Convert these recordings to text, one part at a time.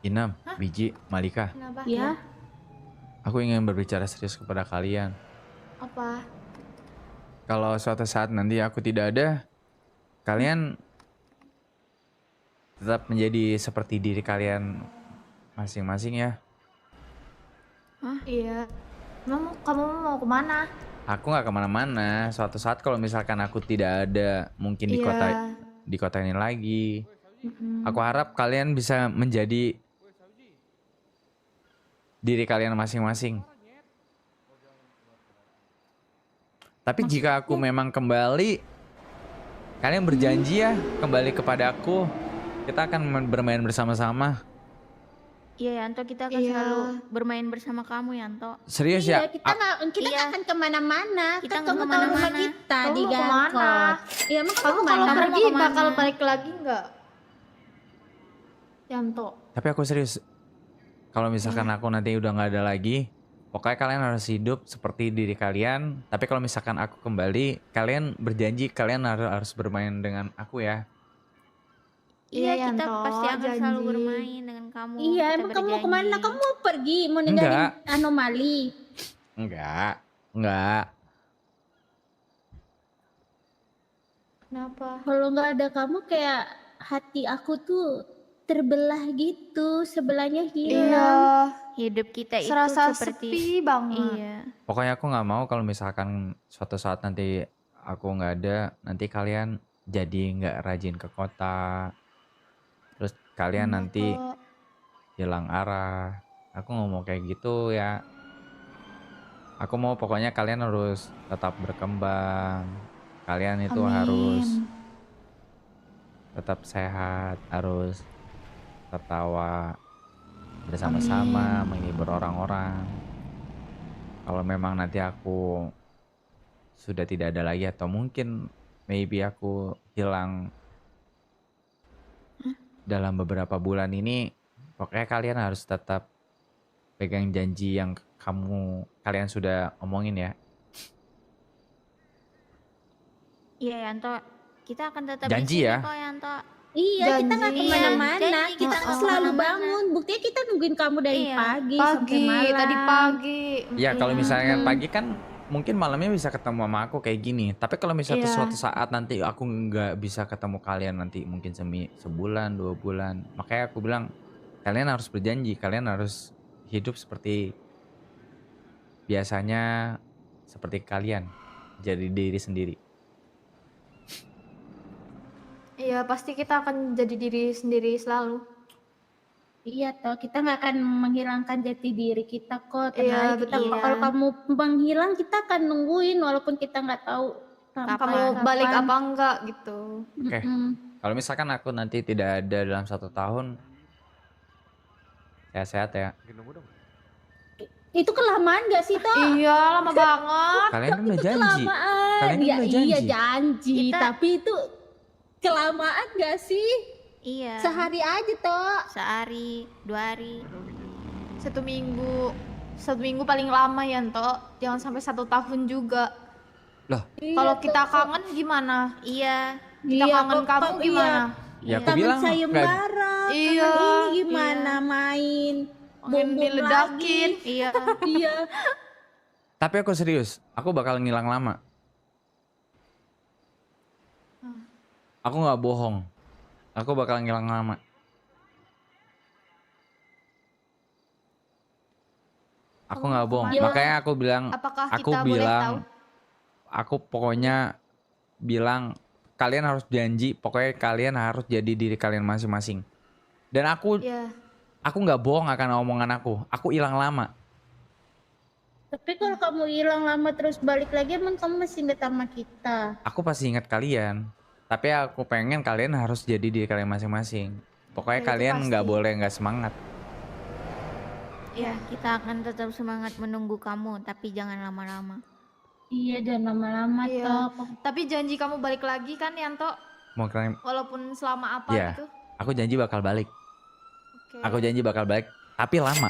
Inam, Hah? Biji, Malika, Kenapa? Ya, aku ingin berbicara serius kepada kalian. Apa? Kalau suatu saat nanti aku tidak ada, kalian tetap menjadi seperti diri kalian masing-masing ya. Iya. Kamu mau kemana? Aku nggak kemana-mana. Suatu saat kalau misalkan aku tidak ada, mungkin Iya. di kota ini lagi. Mm-mm. Aku harap kalian bisa menjadi diri kalian masing-masing. Tapi jika aku memang kembali, kalian berjanji ya kembali kepada aku. Kita akan bermain bersama-sama. iya Yanto, kita akan Iya. selalu bermain bersama kamu Yanto. Serius Iya, ya? kita nggak Iya. akan kemana-mana. Kita Kan nggak kamu tahu rumah kemana-mana. kita Kamu di mau kemana? Gankot. Iya, emang kamu Kamu kemana? kalau Kamu pergi mau kemana? bakal balik lagi nggak? Yanto. Tapi aku serius. Kalau misalkan aku nanti udah nggak ada lagi, pokoknya kalian harus hidup seperti diri kalian. Tapi kalau misalkan aku kembali, kalian berjanji kalian harus bermain dengan aku ya. Iya, kita Yanto, pasti akan selalu janji. bermain dengan kamu. Iya, Kita emang kamu mau berjanji. kemana? Kamu mau pergi, mau ninggalin Enggak. anomali. Enggak. Kenapa? Kalau nggak ada kamu kayak hati aku tuh terbelah gitu, sebelahnya hilang. Iya. Hidup kita itu Serasa seperti sepi banget. iya. Pokoknya aku nggak mau kalau misalkan suatu saat nanti aku nggak ada, nanti kalian jadi nggak rajin ke kota. Terus kalian nanti Kok. hilang arah. Aku nggak mau kayak gitu ya. Aku mau pokoknya kalian harus tetap berkembang. Kalian itu Amin. harus tetap sehat, harus tertawa bersama-sama, menghibur orang-orang. Kalau memang nanti aku sudah tidak ada lagi atau mungkin maybe aku hilang dalam beberapa bulan ini, pokoknya kalian harus tetap pegang janji yang kalian sudah omongin ya. Iya Yanto, kita akan tetap Janji di sini ya? kok Yanto. Iya, kita nggak Janji. kemana-mana. Janji, kita Kita nggak selalu kemana-mana. bangun. Buktinya kita nungguin kamu dari Iya. pagi sampai Pagi, malam. tadi pagi. Ya kalau Iya. misalnya pagi kan mungkin malamnya bisa ketemu sama aku kayak gini. Tapi kalau misalnya Iya. suatu saat nanti aku nggak bisa ketemu kalian nanti mungkin sebulan 2 bulan, makanya aku bilang kalian harus berjanji, kalian harus hidup seperti biasanya, seperti kalian jadi diri sendiri. Iya, pasti kita akan jadi diri sendiri selalu. Iya toh, kita nggak akan menghilangkan jati diri kita kok. Tenang Iya, aja, kita betul. kalau kamu menghilang, kita akan nungguin walaupun kita nggak tahu Kamu balik apa enggak gitu. Oke. Kalau misalkan aku nanti tidak ada dalam 1 tahun, sehat-sehat ya. Itu kelamaan gak sih toh? Iya, lama banget. Kalian kan udah janji. Kelamaan. Kalian kan Ya, udah iya janji. janji, Kita- tapi itu kelamaan gak sih? Iya. Sehari aja toh. Sehari, 2 hari. 1 minggu. 1 minggu paling lama Yanto. Jangan sampai 1 tahun juga. Loh, Kalau kita kangen gimana? Iya. Kita kangen kamu gimana? ya aku Kangen bilang nggak- sayembara, Iya, kangen ini gimana main Pengen bom-bom diledakin. lagi. Iya. Iya. Tapi aku serius, aku bakal ngilang lama. Aku nggak bohong, aku bakal ngilang lama. Aku nggak bohong, kemana? makanya aku bilang, Apakah aku kita boleh bilang, tahu? aku pokoknya bilang kalian harus janji, pokoknya kalian harus jadi diri kalian masing-masing. Dan aku Iya. nggak bohong akan omongan aku hilang lama. Tapi kalau kamu hilang lama terus balik lagi, emang kamu masih inget sama kita? Aku pasti ingat kalian, tapi aku pengen kalian harus jadi diri kalian masing-masing. Pokoknya Ya, itu kalian nggak pasti. boleh nggak semangat. Iya, kita akan tetap semangat menunggu kamu, tapi jangan lama-lama. Iya, dan lama-lama Iya. toh. Tapi janji kamu balik lagi kan Yanto? Mau kalian, Walaupun selama apa Iya. gitu. aku janji bakal balik. Oke. Aku janji bakal balik, tapi lama.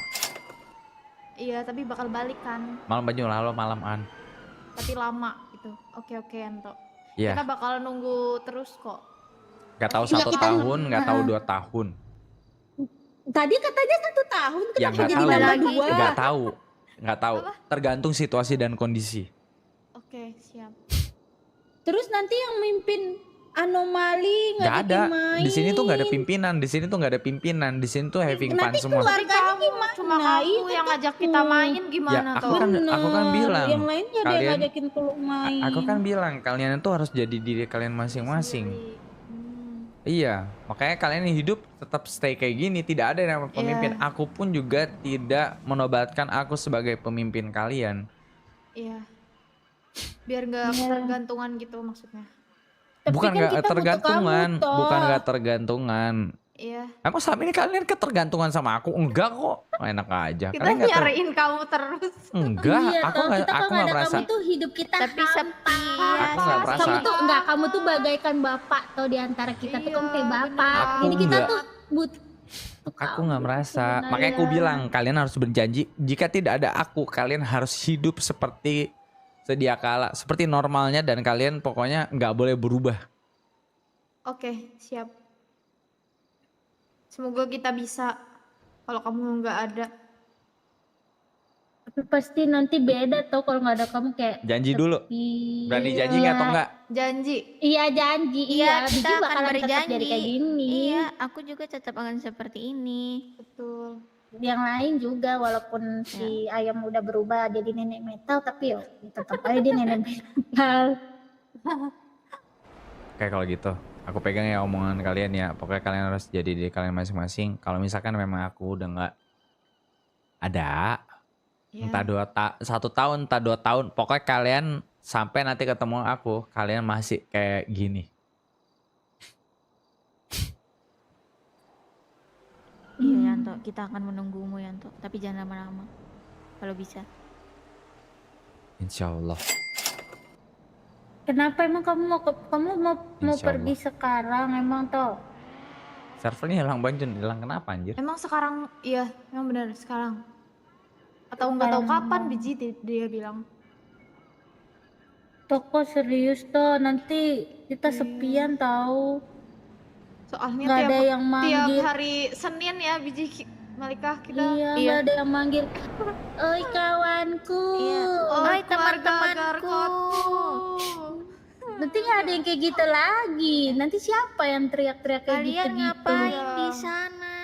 Iya, tapi bakal balik kan. Malam Banyu lalu malaman. Tapi lama gitu. Oke Yanto. Iya, Kita bakal nunggu terus kok. nggak tahu Iya, 1 kita- tahun, nggak tahu 2 tahun. Tadi katanya 1 tahun, Ya kenapa nggak jadi tahu, nambah lagi? 2? nggak tahu. Apa? Tergantung situasi dan kondisi. Oke, siap. Terus nanti yang mimpin anomali Nggak ada. ngajakin main. Di sini tuh nggak ada pimpinan. Di sini tuh nggak ada pimpinan. Di sini tuh having fun Nanti semua. Tapi keluarganya kamu, gimana? cuma kamu Iya, yang kan ngajak aku. kita main Ya gimana aku toh? kan Bener, bilang yang lainnya ada yang kalian, ngajakin keluar main. aku kan bilang kalian itu harus jadi diri kalian masing-masing. Sendiri. Iya, makanya kalian hidup tetap stay kayak gini. Tidak ada yang namanya pemimpin. Iya. Aku pun juga tidak menobatkan aku sebagai pemimpin kalian. Iya. Biar nggak Iya. ketergantungan gitu maksudnya. Tapi Bukan kan nggak kita butuh tergantungan, kamu, toh. bukan nggak tergantungan. Iya. Emang selama ini kalian ketergantungan sama aku? Enggak kok. Oh, enak aja. Kita Kalian nggak nyariin kamu terus. enggak. Iya, Aku toh, nggak, kita kalau aku nggak nggak ada merasa. kamu tuh hidup kita Tapi hampa. sepi. Aku nggak merasa. Kamu tuh bagaikan bapak toh di antara kita tuh kamu kayak Iya, bapak. Aku Jadi kita nggak. tuh butuh Aku nggak kamu merasa. sebenarnya. Makanya aku bilang kalian harus berjanji. Jika tidak ada aku, kalian harus hidup seperti sedia kala, seperti normalnya, dan kalian pokoknya nggak boleh berubah. Oke, siap. Semoga kita bisa. Kalau kamu nggak ada. Tapi pasti nanti beda toh kalau nggak ada kamu kayak Janji dulu. sepi. Berani janji nggak atau enggak? Janji. Iya janji, Iya, Biji kita akan bakalan tetap berjanji. jadi kayak gini. Iya, aku juga tetap akan seperti ini. Betul. Yang lain juga walaupun si ayam udah berubah jadi nenek metal tapi ya tetap aja dia nenek metal. Kayak kalau gitu, aku pegang ya omongan kalian ya. Pokoknya kalian harus jadi diri kalian masing-masing. Kalau misalkan memang aku udah nggak ada, Ya. entah 1 tahun, entah 2 tahun, pokoknya kalian sampai nanti ketemu aku, kalian masih kayak gini. Iya, Yanto, kita akan menunggumu, Yanto. Tapi jangan lama-lama. Kalau bisa. Insya Allah. Kenapa emang kamu mau Insya pergi sekarang emang toh? Servernya hilang Banjun, hilang kenapa anjir? Emang sekarang, iya, emang benar sekarang. Atau nggak tahu kapan Biji dia bilang. Toko serius toh nanti kita sepian tahu. Soalnya Nggak ada yang tiap manggil. hari Senin ya Biji Malika kita. Iya, nggak ada yang manggil. Oi kawanku. Iya. Oh, Oi, keluarga teman-temanku. Garkotku. Nanti nggak ada yang kayak gitu lagi. Nanti siapa yang teriak-teriak kayak Kalian gitu-gitu? ngapain di sana?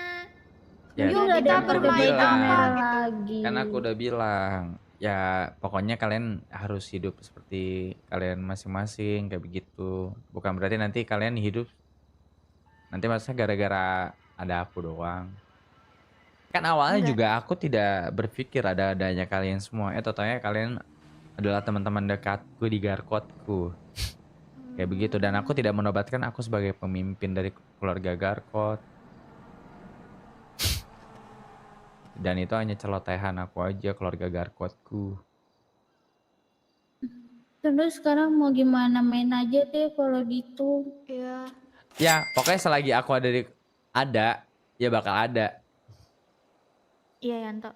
Ya, Yuk, Yuk, nggak ada kita yang pakai bermain baju apa merah gitu. lagi. kan aku udah bilang, ya pokoknya kalian harus hidup seperti kalian masing-masing kayak begitu. Bukan berarti nanti kalian hidup nanti maksudnya gara-gara ada aku doang. Kan awalnya Enggak. juga aku tidak berpikir ada adanya kalian semua. Totalnya kalian adalah teman-teman dekatku di Garkotku. Kayak begitu, dan aku tidak menobatkan aku sebagai pemimpin dari keluarga Garkot. Dan itu hanya celotehan aku aja, keluarga Garkotku. Terus sekarang mau gimana, main aja deh kalau gitu. Iya. Ya, pokoknya selagi aku ada, ya bakal ada. Iya, Yanto.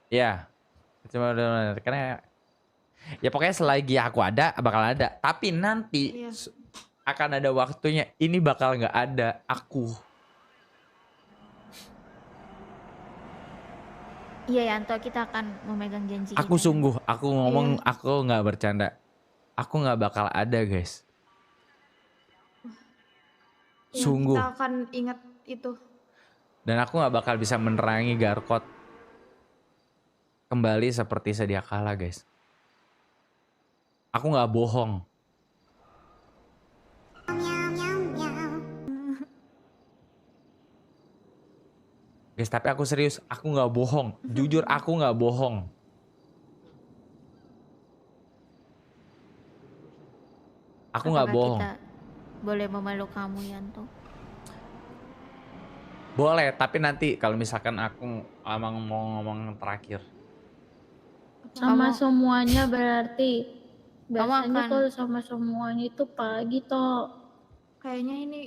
Ya, cuma benar karena ya pokoknya selagi aku ada bakal ada. Tapi nanti Iya. akan ada waktunya ini bakal nggak ada aku. Iya, Yanto, kita akan memegang janji Aku kita. sungguh, aku ngomong, Iya. aku nggak bercanda. Aku nggak bakal ada, guys. Iya, Sungguh. kita akan ingat itu. Dan aku nggak bakal bisa menerangi Garkot kembali seperti sedia kala, guys. Aku nggak bohong. Guys, tapi aku serius, aku nggak bohong. Jujur, aku nggak bohong. Aku nggak Apakah bohong. kita boleh memeluk kamu, Yanto? Boleh, tapi nanti kalau misalkan aku emang mau ngomong terakhir. Sama Kamu- semuanya berarti. Biasanya akan- kalau sama semuanya itu pagi toh. Kayaknya ini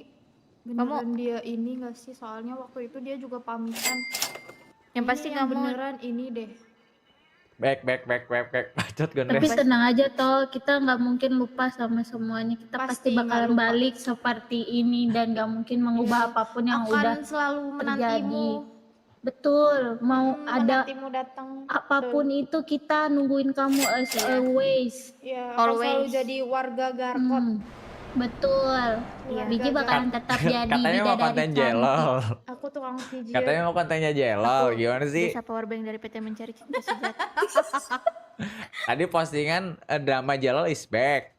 beneran dia ini gak sih? Soalnya waktu itu dia juga pamitan. Yang pasti Ini yang kamu beneran ini deh. Back. Bacot Tapi gondres. tenang aja toh, kita nggak mungkin lupa sama semuanya. Kita pasti Pasti nggak bakalan lupa. balik seperti ini dan nggak mungkin mengubah Iya, apapun yang akan udah selalu terjadi. menantimu. Betul, mau ada Menantimu datang. apapun itu kita nungguin kamu as Iya. always. Ya, akan selalu Always. jadi warga Garkot. Betul. Iya. Biji bakalan tetap jadi Katanya mau bidadari konten cantik. jelol. Aku tukang pijit. Katanya mau kontennya jelol. Gimana sih? Desa powerbank dari PT Mencari Cinta Sejati. Tadi postingan drama jelol is back.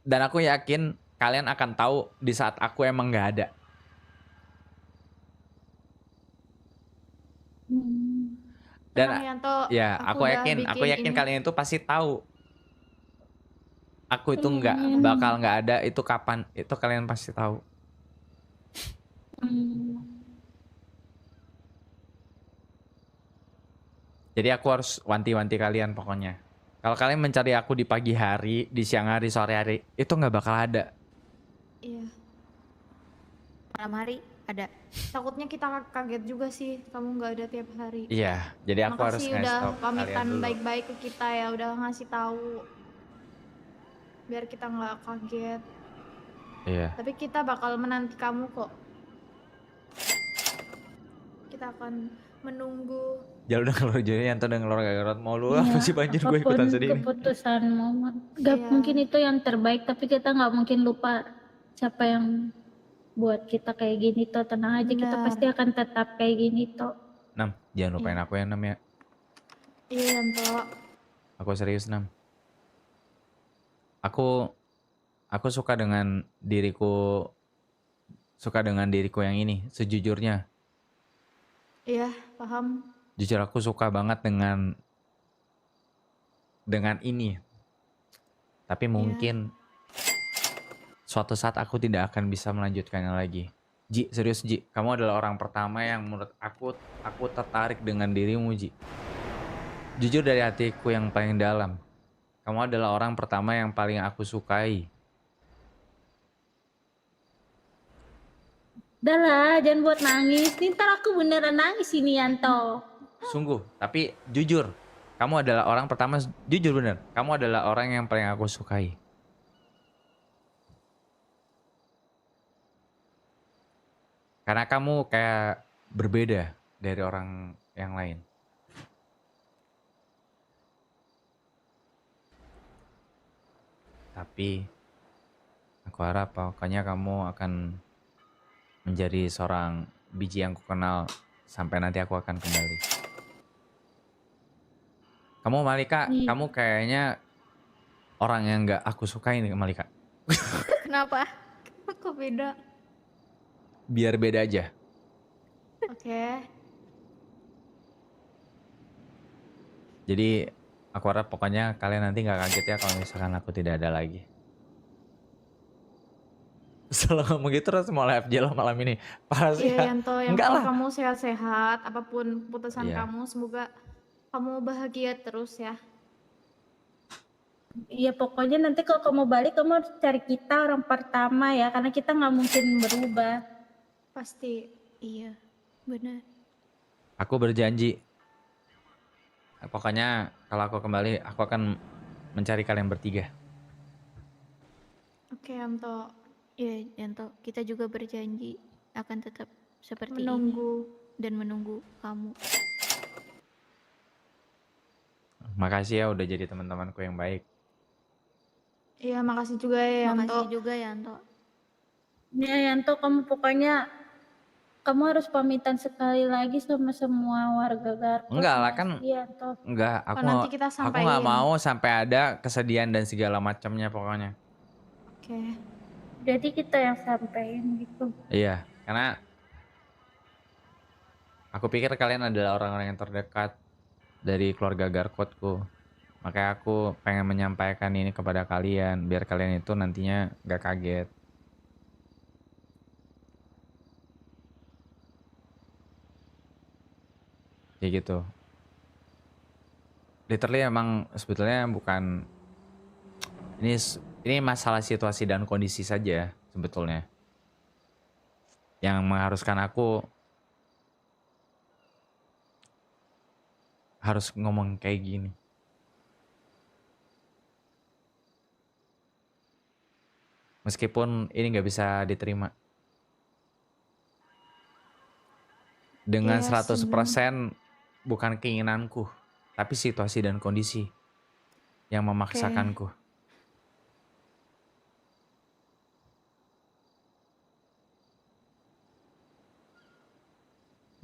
Dan aku yakin kalian akan tahu di saat aku emang nggak ada. Dan Tenang, Yanto, ya, aku udah yakin bikin ini. kalian itu pasti tahu. Aku itu nggak bakal nggak ada itu kapan, itu kalian pasti tahu. Jadi aku harus wanti-wanti kalian pokoknya. Kalau kalian mencari aku di pagi hari, di siang hari, sore hari, itu nggak bakal ada. Iya. Malam hari ada. Takutnya kita kaget juga sih, kamu nggak ada tiap hari. Iya, jadi aku harus Makasih ngasih udah tahu ke kalian pamitan dulu. baik-baik ke kita ya, udah ngasih tahu. Biar kita nggak kaget. Iya. Tapi kita bakal menanti kamu kok. Kita akan menunggu. Jangan udah ngeluar jadi yang udah ngeluar garot mau lu apa Iya, sih banjir gue ikutan apapun sedih nih. keputusanmu, gak Iya. mungkin itu yang terbaik, tapi kita nggak mungkin lupa siapa yang buat kita kayak gini toh. Tenang aja, kita Benar. pasti akan tetap kayak gini toh. Nam, jangan lupain aku ya Nam ya. Iya, Yanto. Aku serius Nam. Aku suka dengan diriku yang ini sejujurnya. Iya, paham. Jujur aku suka banget dengan ini. Tapi mungkin suatu saat aku tidak akan bisa melanjutkannya lagi. Ji, serius Ji, kamu adalah orang pertama yang menurut aku tertarik dengan dirimu Ji. Jujur dari hatiku yang paling dalam. Kamu adalah orang pertama yang paling aku sukai. Udah lah, jangan buat nangis. Nih, ntar aku beneran nangis ini Yanto. Sungguh, tapi jujur, kamu adalah orang pertama, jujur bener, kamu adalah orang yang paling aku sukai. Karena kamu kayak berbeda dari orang yang lain. Tapi aku harap pokoknya kamu akan menjadi seorang biji yang kukenal sampai nanti aku akan kembali. Kamu Malika, Iya. kamu kayaknya orang yang nggak aku sukai nih Malika. Kenapa? Kok beda? Biar beda aja. Oke. Jadi aku harap pokoknya kalian nanti nggak kaget ya kalau misalkan aku tidak ada lagi. Selalu ngomong gitu terus mau live jello malam ini. Parah sih Iya, ya. Yanto, yang Enggak penting lah. kamu sehat-sehat, apapun keputusan Iya. kamu, semoga kamu bahagia terus ya. Iya, pokoknya nanti kalau kamu balik, kamu harus cari kita orang pertama ya, karena kita nggak mungkin berubah. Pasti. Iya, benar. Aku berjanji. Pokoknya kalau aku kembali, aku akan mencari kalian bertiga. Oke, Yanto. Iya, Yanto, kita juga berjanji akan tetap seperti Menunggu. ini dan menunggu kamu. Makasih ya udah jadi teman-temanku yang baik. Iya, makasih juga ya, Yanto. Makasih juga Yanto. Ya Yanto, kamu pokoknya kamu harus pamitan sekali lagi sama semua warga Garut. Enggak lah kan. Iya Yanto. Enggak, Oh, nanti kita aku nggak sampaikan. mau sampai ada kesedihan dan segala macamnya pokoknya. Oke. Jadi kita yang sampein gitu. Iya, karena aku pikir kalian adalah orang-orang yang terdekat dari keluarga Garkotku. Makanya aku pengen menyampaikan ini kepada kalian biar kalian itu nantinya gak kaget. Kayak gitu. Literally emang sebetulnya bukan ini masalah situasi dan kondisi saja sebetulnya. Yang mengharuskan aku harus ngomong kayak gini. Meskipun ini nggak bisa diterima. Dengan Iya sih, 100% bukan keinginanku, tapi situasi dan kondisi yang Oke. memaksakanku.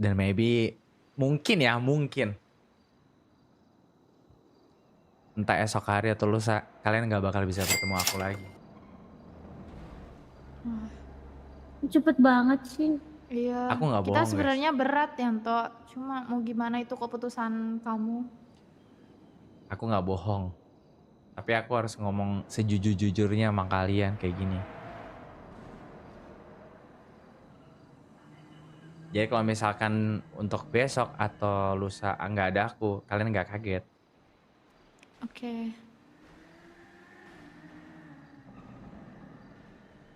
Dan maybe mungkin entah esok hari atau lusa kalian nggak bakal bisa bertemu aku lagi. Cepet banget sih. Iya, Aku nggak kita bohong guys. sebenarnya berat Yanto. Cuma mau gimana itu keputusan kamu. Aku nggak bohong. Tapi aku harus ngomong sejujur-jujurnya sama kalian kayak gini. Jadi kalau misalkan untuk besok atau lusa nggak ada aku, kalian nggak kaget. Oke.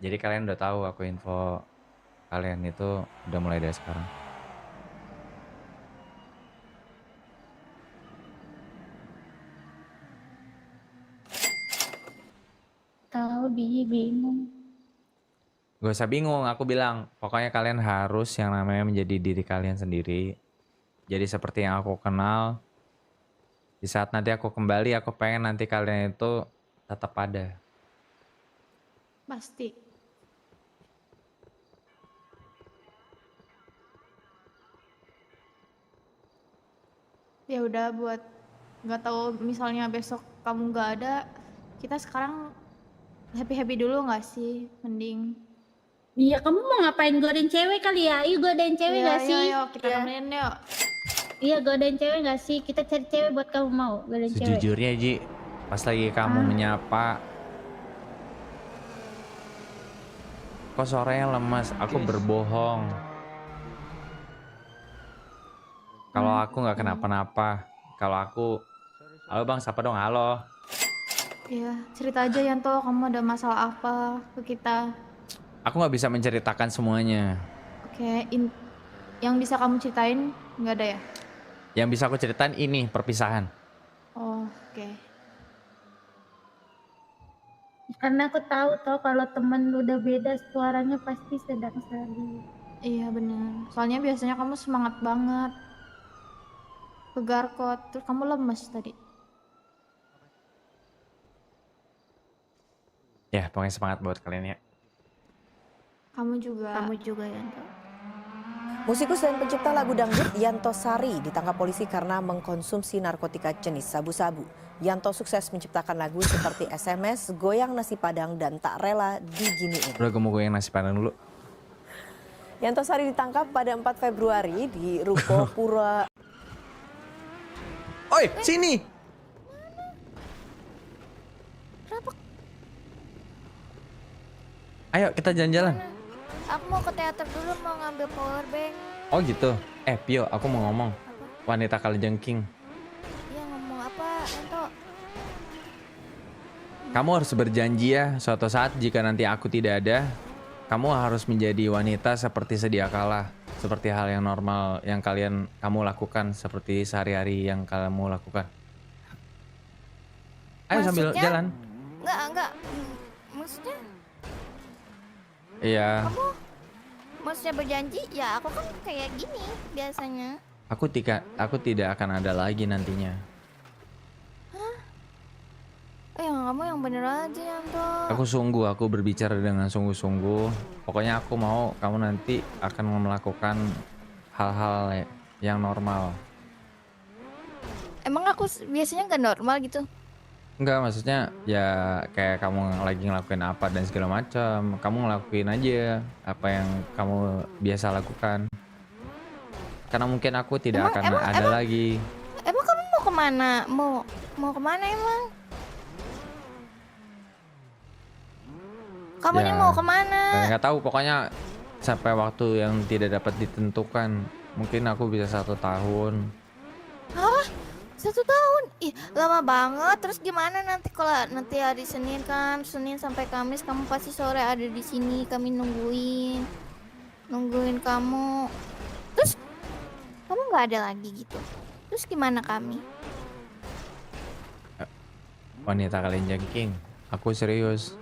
Jadi kalian udah tahu aku info kalian itu udah mulai dari sekarang. Tahu dia bingung. Gak usah bingung, aku bilang pokoknya kalian harus yang namanya menjadi diri kalian sendiri. Jadi seperti yang aku kenal. Di saat nanti aku kembali, aku pengen nanti kalian itu tetap ada. Pasti. Ya udah buat nggak tahu misalnya besok kamu nggak ada, kita sekarang happy dulu nggak sih? Mending. Iya, kamu mau ngapain, godain cewek kali ya? Yuk godain cewek Iya, gak sih? yuk kita Iya. temenin yuk. Iya, godain cewek gak sih? Kita cari cewek buat kamu, mau godain cewek. Sejujurnya Ji, pas lagi kamu menyapa, kok suaranya lemas, aku berbohong. Kalau aku nggak kenapa-napa, kalau aku, halo bang, siapa dong, halo. Iya, cerita aja Yanto, kamu ada masalah apa ke kita? Aku nggak bisa menceritakan semuanya. Oke, yang bisa kamu ceritain nggak ada ya? Yang bisa aku ceritain ini perpisahan. Oh, oke. Karena aku tahu toh kalau temen lu udah beda suaranya pasti sedang sedih. Iya bener. Soalnya biasanya kamu semangat banget. Tegar kok, terus kamu lemes tadi. Ya, pokoknya semangat buat kalian ya. Kamu juga. Kamu juga Yanto. Musikus dan pencipta lagu dangdut Yanto Sari ditangkap polisi karena mengkonsumsi narkotika jenis sabu-sabu. Yanto sukses menciptakan lagu seperti SMS, Goyang Nasi Padang, dan Tak Rela Diginiin. Udah gue mau goyang nasi padang dulu. Yanto Sari ditangkap pada 4 Februari di Ruko Pura. Oi, sini! Ayo kita jalan-jalan. Aku mau ke teater dulu, mau ngambil power bank. Oh gitu. Pio, aku mau ngomong. Wanita kalajengking. Iya, ngomong apa Yanto? Kamu harus berjanji ya, suatu saat jika nanti aku tidak ada, kamu harus menjadi wanita seperti sedia kala. Seperti hal yang normal yang kamu lakukan, seperti sehari-hari yang kamu lakukan. Ayo sambil Maksudnya? jalan. Enggak. Maksudnya? Iya, Maksudnya berjanji? Ya aku kan kayak gini biasanya. aku tidak akan ada lagi nantinya. Yang kamu yang bener aja Yanto. Aku berbicara dengan sungguh-sungguh. Pokoknya aku mau kamu nanti akan melakukan hal-hal yang normal. Emang aku biasanya nggak normal gitu? Enggak, maksudnya ya kayak kamu lagi ngelakuin apa dan segala macam. Kamu ngelakuin aja apa yang kamu biasa lakukan. Karena mungkin aku tidak akan ada lagi. Emang kamu mau kemana? Mau kemana emang? Kamu Ya, nih mau kemana? Nggak tahu, pokoknya sampai waktu yang tidak dapat ditentukan. Mungkin aku bisa 1 tahun. Hah? 1 tahun? Ih, lama banget. Terus gimana nanti kalau nanti hari Senin kan, Senin sampai Kamis kamu pasti sore ada di sini, kami nungguin kamu. Terus kamu nggak ada lagi gitu? Terus gimana kami? Wanita kalian jengking. Aku serius.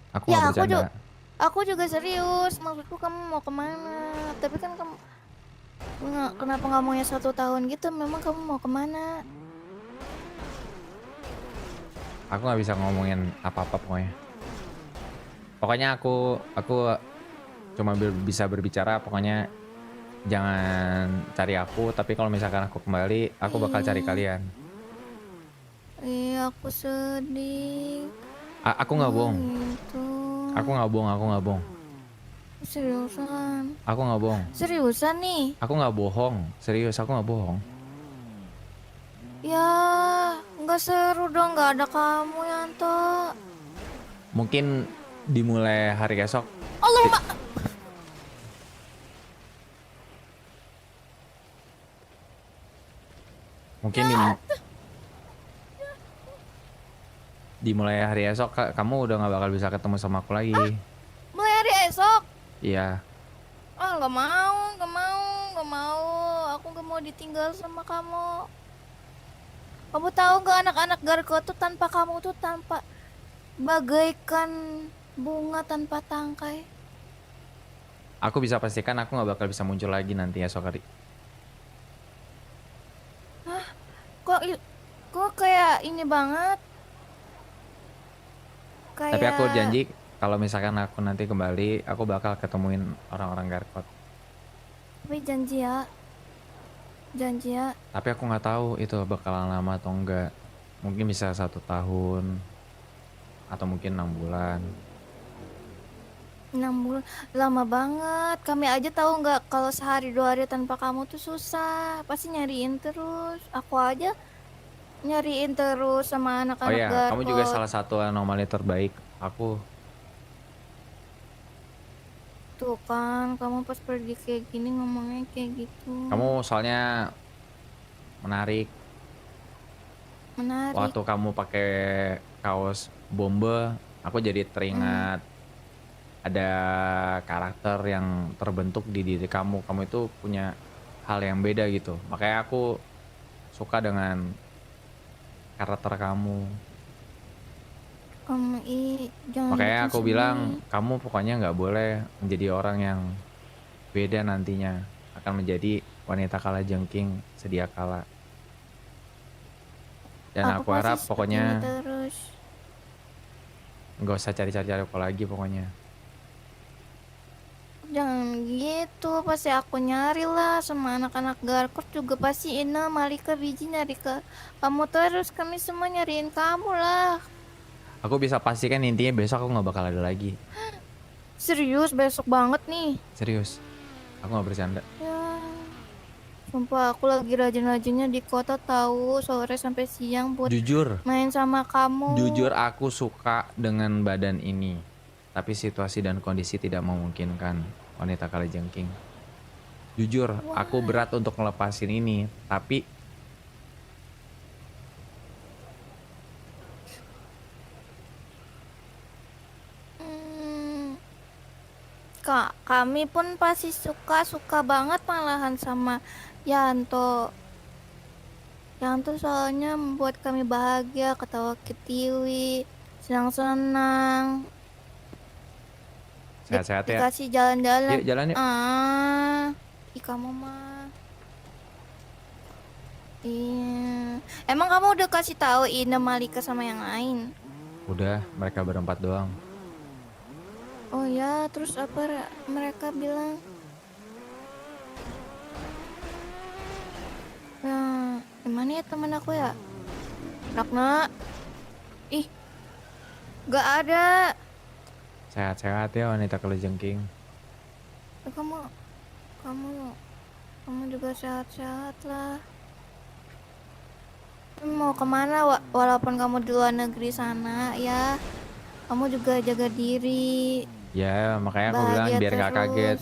Aku Ya nggak bercanda. aku juga serius. Maksudku kamu mau kemana? Tapi kan kamu kenapa nggak mau ya 1 tahun gitu? Memang kamu mau kemana? Aku nggak bisa ngomongin apa-apa pokoknya. Pokoknya aku cuma bisa berbicara. Pokoknya jangan cari aku. Tapi kalau misalkan aku kembali, aku bakal cari kalian. Iya, aku sedih. Aku nggak bohong. Gitu. Aku nggak bohong. Aku nggak bohong. Seriusan? Aku nggak bohong. Seriusan nih? Aku nggak bohong. Serius, aku nggak bohong. Ya, nggak seru dong, nggak ada kamu, Yanto. Mungkin dimulai hari esok. Allahumma. Mungkin dimulai hari esok kamu udah nggak bakal bisa ketemu sama aku lagi. Mulai hari esok? Iya. Ah, nggak mau, nggak mau, nggak mau. Aku nggak mau ditinggal sama kamu. Kamu tahu nggak anak-anak Garko tuh tanpa kamu tuh tanpa bagaikan bunga tanpa tangkai. Aku bisa pastikan aku nggak bakal bisa muncul lagi nanti esok hari. Kok kayak ini banget? Tapi aku Kayak janji kalau misalkan aku nanti kembali, aku bakal ketemuin orang-orang Garkot. Tapi janji ya. Janji ya. Tapi aku nggak tahu itu bakalan lama atau enggak. Mungkin bisa 1 tahun atau mungkin 6 bulan. 6 bulan lama banget. Kami aja tahu nggak kalau sehari 2 hari tanpa kamu tuh susah. Pasti nyariin terus. Aku aja nyariin terus sama Oh anak-anak ya, kamu juga Garkot. salah satu anomali terbaik. Aku Tuh kan, kamu pas pergi kayak gini ngomongnya kayak gitu. kamu soalnya menarik. Menarik. Waktu kamu pakai kaos bombe, aku jadi teringat ada karakter yang terbentuk di diri kamu. Kamu itu punya hal yang beda gitu. Makanya aku suka dengan karakter kamu. Jangan Makanya bikin aku sedih. bilang kamu pokoknya nggak boleh menjadi orang yang beda nantinya. Akan menjadi wanita kalajengking sedia kala. Dan aku pasti harap seperti pokoknya ini terus. nggak usah cari-cari aku lagi pokoknya. Jangan gitu, pasti aku nyari lah sama anak-anak Garkot juga pasti Ina, Malika, Biji nyari ke kamu terus, kami semua nyariin kamu lah. Aku bisa pastikan intinya besok aku nggak bakal ada lagi. Serius, besok banget nih. Serius. Aku nggak bercanda. Ya, sumpah aku lagi rajin-rajinnya di kota tahu sore sampai siang buat Jujur, main sama kamu. jujur aku suka dengan badan ini. Tapi situasi dan kondisi tidak memungkinkan wanita kalajengking. Jujur, aku berat untuk ngelepasin ini. Tapi Kami pun pasti suka banget malahan sama Yanto. Yanto soalnya membuat kami bahagia, ketawa ketiwi, senang-senang. sehat-sehat ya. Dikasih jalan-jalan. Yuk jalan yuk. Ih kamu mah. Iya. Emang kamu udah kasih tahu Ina, Malika sama yang lain? Udah, mereka berempat doang. Oh ya, terus apa mereka bilang? Ya, gimana ya teman aku ya? Rakna. Ih, gak ada. Sehat-sehat ya wanita kalajengking. Kamu juga sehat-sehat lah. Mau kemana? Walaupun kamu di luar negeri sana ya, kamu juga jaga diri. Ya, makanya aku bilang biar nggak kaget.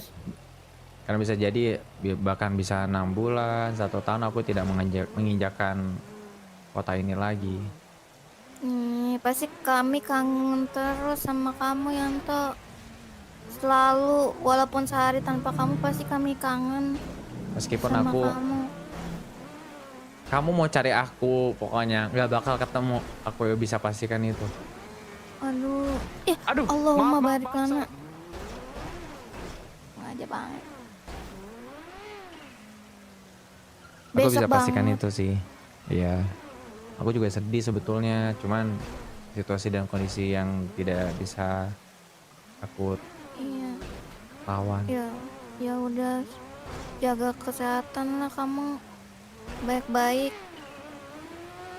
Karena bisa jadi bahkan bisa 6 bulan, 1 tahun aku tidak menginjakan kota ini lagi. Pasti kami kangen terus sama kamu Yanto. Selalu, walaupun sehari tanpa kamu pasti kami kangen Meskipun sama aku kamu. Kamu mau cari aku, pokoknya nggak bakal ketemu. Aku bisa pastikan itu. Aduh. Aduh, Allahumma maaf, barik maaf, lana. sorry. Sengaja banget. Aku Besok bisa pastikan banget. itu sih. Iya. Aku juga sedih sebetulnya, cuman situasi dan kondisi yang tidak bisa aku Iya. lawan. Ya udah, jaga kesehatan lah kamu, baik-baik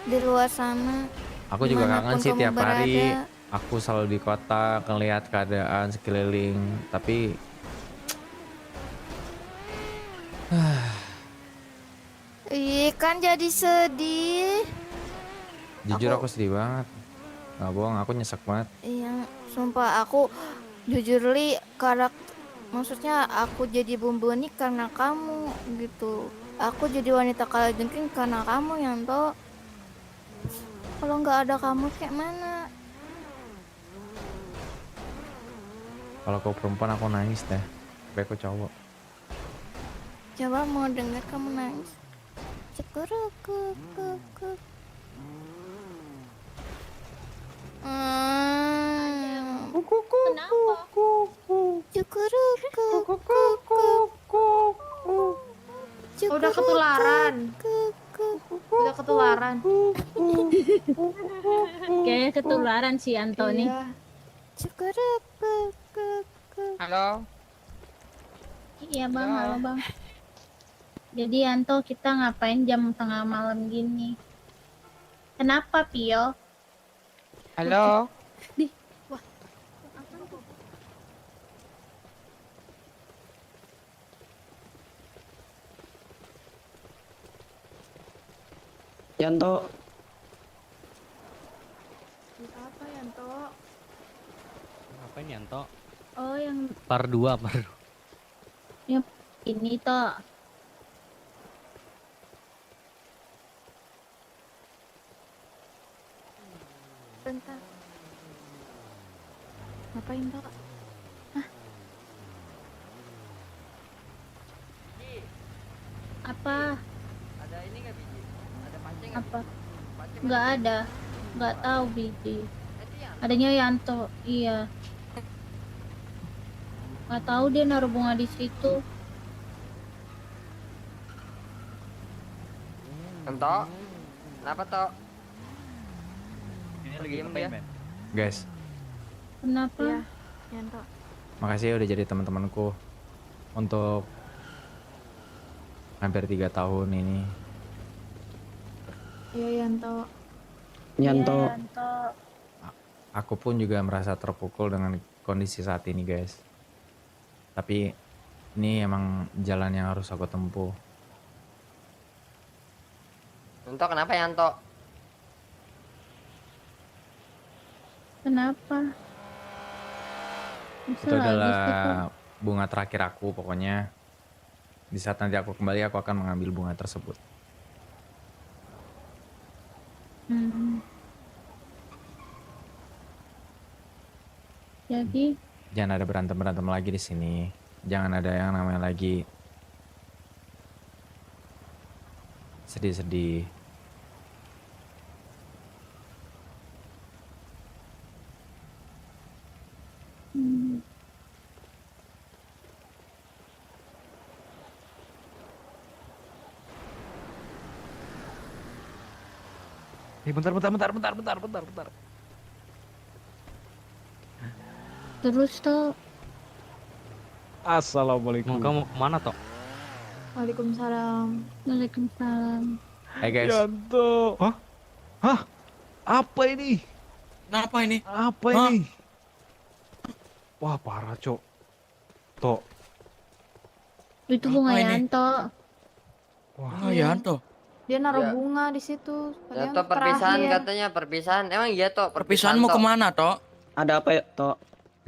di luar sana, Aku juga kangen dimanapun sih kamu tiap hari. berada. Aku selalu di kota ngelihat keadaan sekeliling, tapi Ih, kan jadi sedih. jujur Aku, aku sedih banget. Nggak bohong, aku nyesek banget. iya, sumpah aku jujur li maksudnya aku jadi bumbuni karena kamu gitu. Aku jadi wanita kalajengking karena kamu Yanto. Kalau nggak ada kamu kayak mana? Kalau aku perempuan aku nangis deh. Tapi aku cowok. Coba mau dengar kamu nangis. Cekurukuk. Kenapa? Udah ketularan. Udah ketularan. Kayaknya ketularan si Antoni. Iya. Halo. Iya bang, halo bang. Jadi Anto, kita ngapain jam tengah malam gini? Kenapa Pio? Halo. Yanto, Apa Yanto? Ngapain Yanto? Oh yang Par 2, ini toh. Bentar. Ngapain Tok? Apa? Ada ini nggak biji? Ada pancing Apa? Pancing Nggak ada. Nggak tahu biji. Itu ya. Adanya Yanto, iya. Nggak tahu dia naruh bunga di situ. Ento. Kenapa toh? Ini lagi lagi ngapain, ngapain, Ben? Guys, Kenapa? Iya, Yanto. makasih ya udah jadi teman-temanku untuk hampir 3 tahun ini. Iya Yanto. Yanto, Iya, Yanto. Aku pun juga merasa terpukul dengan kondisi saat ini, guys. Tapi ini emang jalan yang harus aku tempuh. Ento kenapa ya Ento? Kenapa? Bisa Itu lagi sih, Kak. adalah bunga terakhir aku pokoknya. Di saat nanti aku kembali aku akan mengambil bunga tersebut. Hmm. Jadi Jangan ada berantem-berantem lagi di sini. Jangan ada yang namanya lagi sedih-sedih. bentar. terus tuh Mau kamu kemana toh? Waalaikumsalam. Waalaikumsalam. Hai guys, Yanto. Hah? Hah? Apa ini? Kenapa ini? Apa Hah? ini? Wah, parah, Cok. Tok. Itu Apa bunga ini? Yanto. Wah, Oh Yanto. Dia naruh Iya. bunga di situ. Padahal Ento perpisahan terakhir. katanya perpisahan. Emang iya toh Perpisahanmu Tok? kemana toh? ada apa ya, Tok?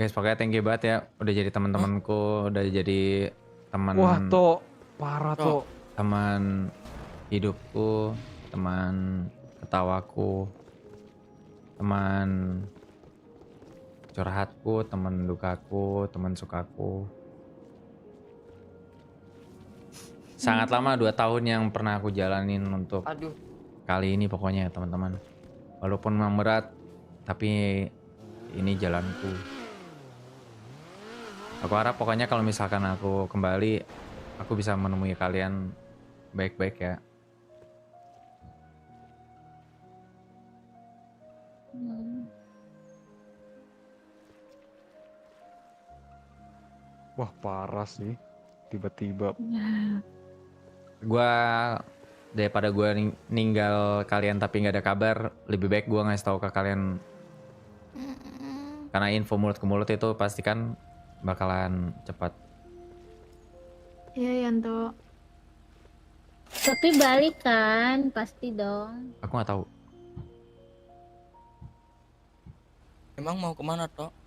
guys pokoknya thank you banget ya udah jadi teman-temanku, udah jadi teman wah, Tok. Parah, Tok. Tok. teman hidupku, teman ketawaku, teman curhatku, teman dukaku, teman sukaku. sangat lama 2 tahun yang pernah aku jalanin untuk Aduh. kali ini pokoknya ya teman-teman. Walaupun memang berat, tapi ini jalanku. Aku harap pokoknya kalau misalkan aku kembali, aku bisa menemui kalian baik-baik ya. Wah, parah sih. Tiba-tiba. Gua daripada gua ninggal kalian tapi nggak ada kabar, lebih baik gua ngasih tahu ke kalian. Karena info mulut ke mulut itu pasti kan bakalan cepat. Iya Yanto. Tapi balik kan, pasti dong. Aku nggak tahu. Emang mau kemana, Tok?